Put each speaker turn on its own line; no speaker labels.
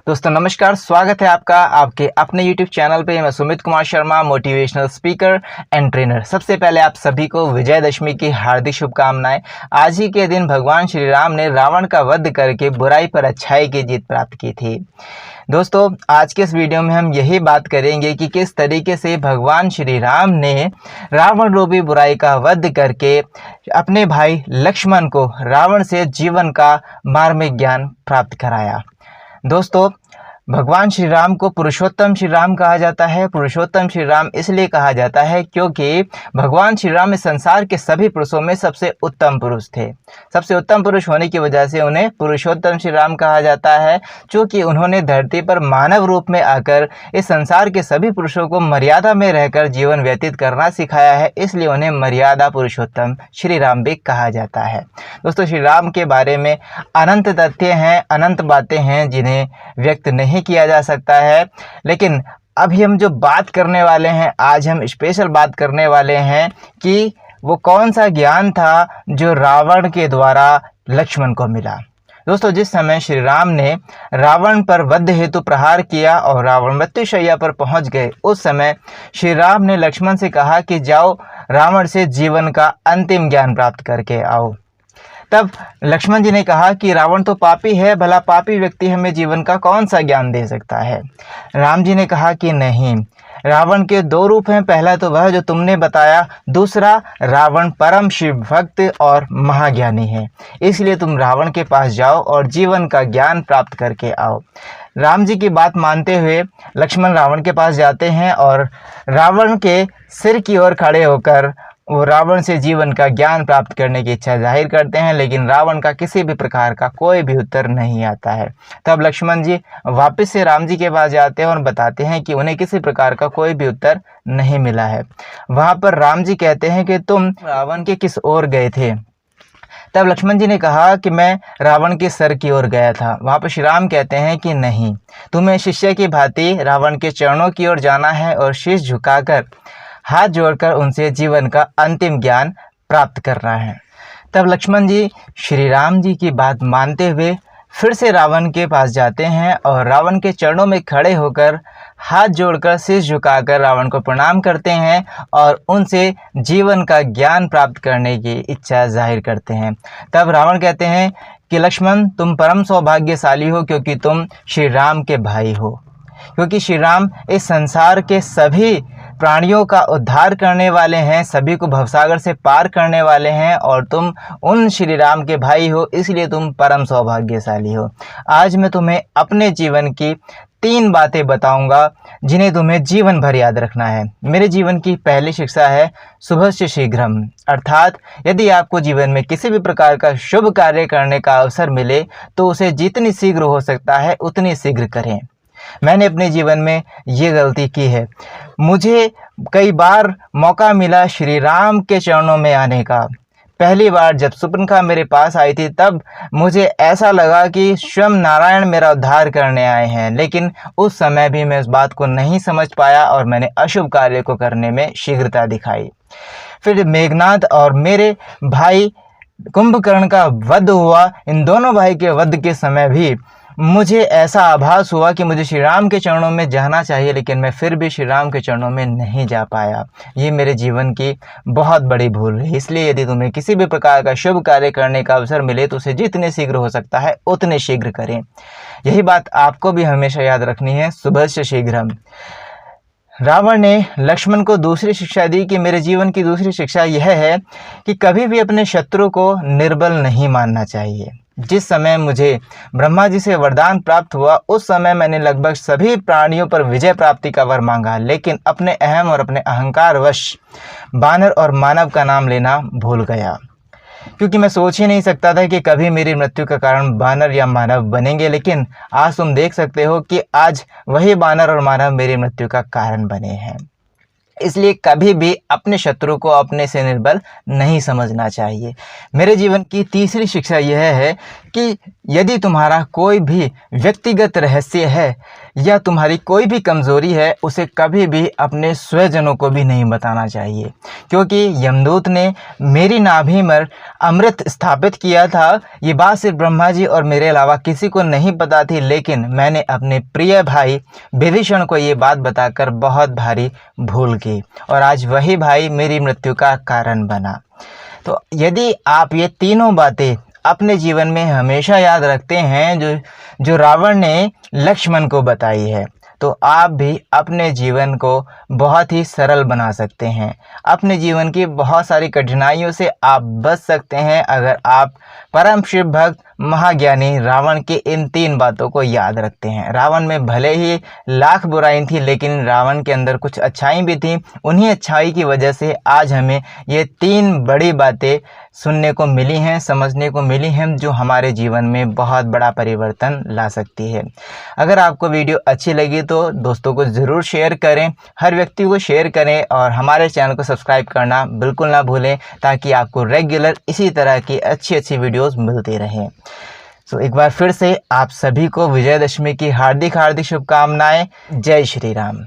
दोस्तों नमस्कार, स्वागत है आपका आपके अपने YouTube चैनल पे। मैं Sumit Kumar Sharma, motivational speaker and trainer. सबसे पहले आप सभी को विजयदशमी की हार्दिक शुभकामनाएं। आज ही के दिन भगवान श्री राम ने रावण का वध करके बुराई पर अच्छाई की जीत प्राप्त की थी। दोस्तों आज के इस वीडियो में हम यही बात करेंगे कि किस तरीके से भगवान श्री राम ने रावण रूपी बुराई का वध करके अपने भाई लक्ष्मण को रावण से जीवन का मार्मिक ज्ञान प्राप्त कराया। दोस्तों भगवान श्री राम को पुरुषोत्तम श्री राम कहा जाता है। पुरुषोत्तम श्री राम इसलिए कहा जाता है क्योंकि भगवान श्री राम इस संसार के सभी पुरुषों में सबसे उत्तम पुरुष थे। सबसे उत्तम पुरुष होने की वजह से उन्हें पुरुषोत्तम श्री राम कहा जाता है, क्योंकि उन्होंने धरती पर मानव रूप में आकर इस संसार के सभी पुरुषों को मर्यादा में रहकर जीवन व्यतीत करना सिखाया है, इसलिए उन्हें मर्यादा पुरुषोत्तम श्री राम भी कहा जाता है। दोस्तों श्री राम के बारे में अनंत तथ्य हैं, अनंत बातें हैं जिन्हें व्यक्त नहीं किया जा सकता है, लेकिन अभी हम जो बात करने वाले हैं, आज हम स्पेशल बात करने वाले हैं कि वो कौन सा ज्ञान था जो रावण के द्वारा लक्ष्मण को मिला। दोस्तों जिस समय श्री राम ने रावण पर वध हेतु प्रहार किया और रावण मृत्युशैया पर पहुंच गए, उस समय श्री राम ने लक्ष्मण से कहा कि जाओ रावण से जीवन का अंतिम ज्ञान प्राप्त करके आओ। तब लक्ष्मण जी ने कहा कि रावण तो पापी है, भला पापी व्यक्ति हमें जीवन का कौन सा ज्ञान दे सकता है। राम जी ने कहा कि नहीं, रावण के दो रूप हैं, पहला तो वह जो तुमने बताया, दूसरा रावण परम शिव भक्त और महाज्ञानी है, इसलिए तुम रावण के पास जाओ और जीवन का ज्ञान प्राप्त करके आओ। राम जी की बात मानते हुए लक्ष्मण रावण के पास जाते हैं और रावण के सिर की ओर खड़े होकर वो रावण से जीवन का ज्ञान प्राप्त करने की इच्छा जाहिर करते हैं, लेकिन रावण का किसी भी प्रकार का कोई भी उत्तर नहीं आता है। तब लक्ष्मण जी वापस से राम जी के पास जाते हैं और बताते हैं कि उन्हें किसी प्रकार का कोई भी उत्तर नहीं मिला है। वहाँ पर राम जी कहते हैं कि तुम रावण के किस ओर गए थे। तब लक्ष्मण जी ने कहा कि मैं रावण के सर की ओर गया था। वहाँ पर श्री राम कहते हैं कि नहीं, तुम्हें शिष्य की भांति रावण के चरणों की ओर जाना है और शीश झुकाकर हाथ जोड़कर उनसे जीवन का अंतिम ज्ञान प्राप्त करना है। तब लक्ष्मण जी श्री राम जी की बात मानते हुए फिर से रावण के पास जाते हैं और रावण के चरणों में खड़े होकर हाथ जोड़कर शीश झुकाकर रावण को प्रणाम करते हैं और उनसे जीवन का ज्ञान प्राप्त करने की इच्छा जाहिर करते हैं। तब रावण कहते हैं कि लक्ष्मण तुम परम सौभाग्यशाली हो, क्योंकि तुम श्री राम के भाई हो, क्योंकि श्री राम इस संसार के सभी प्राणियों का उद्धार करने वाले हैं, सभी को भवसागर से पार करने वाले हैं और तुम उन श्री राम के भाई हो, इसलिए तुम परम सौभाग्यशाली हो। आज मैं तुम्हें अपने जीवन की 3 बातें बताऊंगा जिन्हें तुम्हें जीवन भर याद रखना है। मेरे जीवन की पहली शिक्षा है शुभस्य शीघ्रम, अर्थात यदि आपको जीवन में किसी भी प्रकार का शुभ कार्य करने का अवसर मिले तो उसे जितनी शीघ्र हो सकता है उतनी शीघ्र करें। मैंने अपने जीवन में ये गलती की है। मुझे कई बार मौका मिला श्री राम के चरणों में आने का। पहली बार जब सुपर्णखा मेरे पास आई थी तब मुझे ऐसा लगा कि स्वयं नारायण मेरा उद्धार करने आए हैं, लेकिन उस समय भी मैं इस बात को नहीं समझ पाया और मैंने अशुभ कार्य को करने में शीघ्रता दिखाई। फिर मेघनाद और मेरे भाई कुंभकर्ण का वध हुआ। इन दोनों भाई के वध के समय भी मुझे ऐसा आभास हुआ कि मुझे श्री राम के चरणों में जाना चाहिए, लेकिन मैं फिर भी श्री राम के चरणों में नहीं जा पाया। ये मेरे जीवन की बहुत बड़ी भूल है। इसलिए यदि तुम्हें किसी भी प्रकार का शुभ कार्य करने का अवसर मिले तो उसे जितने शीघ्र हो सकता है उतने शीघ्र करें। यही बात आपको भी हमेशा याद रखनी है, शुभस्य शीघ्रम। रावण ने लक्ष्मण को दूसरी शिक्षा दी कि मेरे जीवन की दूसरी शिक्षा यह है कि कभी भी अपने शत्रु को निर्बल नहीं मानना चाहिए। जिस समय मुझे ब्रह्मा जी से वरदान प्राप्त हुआ उस समय मैंने लगभग सभी प्राणियों पर विजय प्राप्ति का वर मांगा, लेकिन अपने अहम और अपने अहंकार वश बानर और मानव का नाम लेना भूल गया, क्योंकि मैं सोच ही नहीं सकता था कि कभी मेरी मृत्यु का कारण बानर या मानव बनेंगे। लेकिन आज तुम देख सकते हो कि आज वही बानर और मानव मेरी मृत्यु का कारण बने हैं। इसलिए कभी भी अपने शत्रु को अपने से निर्बल नहीं समझना चाहिए। मेरे जीवन की तीसरी शिक्षा यह है कि यदि तुम्हारा कोई भी व्यक्तिगत रहस्य है या तुम्हारी कोई भी कमज़ोरी है उसे कभी भी अपने स्वजनों को भी नहीं बताना चाहिए, क्योंकि यमदूत ने मेरी नाभि में अमृत स्थापित किया था। ये बात सिर्फ ब्रह्मा जी और मेरे अलावा किसी को नहीं पता थी, लेकिन मैंने अपने प्रिय भाई विभीषण को ये बात बताकर बहुत भारी भूल की और आज वही भाई मेरी मृत्यु का कारण बना। तो यदि आप ये तीनों बातें अपने जीवन में हमेशा याद रखते हैं जो रावण ने लक्ष्मण को बताई है, तो आप भी अपने जीवन को बहुत ही सरल बना सकते हैं। अपने जीवन की बहुत सारी कठिनाइयों से आप बच सकते हैं अगर आप परम शिव भक्त महाज्ञानी रावण की इन 3 बातों को याद रखते हैं। रावण में भले ही लाख बुराई थी, लेकिन रावण के अंदर कुछ अच्छाई भी थी। उन्हीं अच्छाई की वजह से आज हमें ये 3 बड़ी बातें सुनने को मिली हैं, समझने को मिली हैं, जो हमारे जीवन में बहुत बड़ा परिवर्तन ला सकती है। अगर आपको वीडियो अच्छी लगी तो दोस्तों को ज़रूर शेयर करें, हर व्यक्ति को शेयर करें और हमारे चैनल को सब्सक्राइब करना बिल्कुल ना भूलें, ताकि आपको रेगुलर इसी तरह की अच्छी वीडियोस मिलती रहें। तो एक बार फिर से आप सभी को विजयदशमी की हार्दिक शुभकामनाएं। जय श्री राम।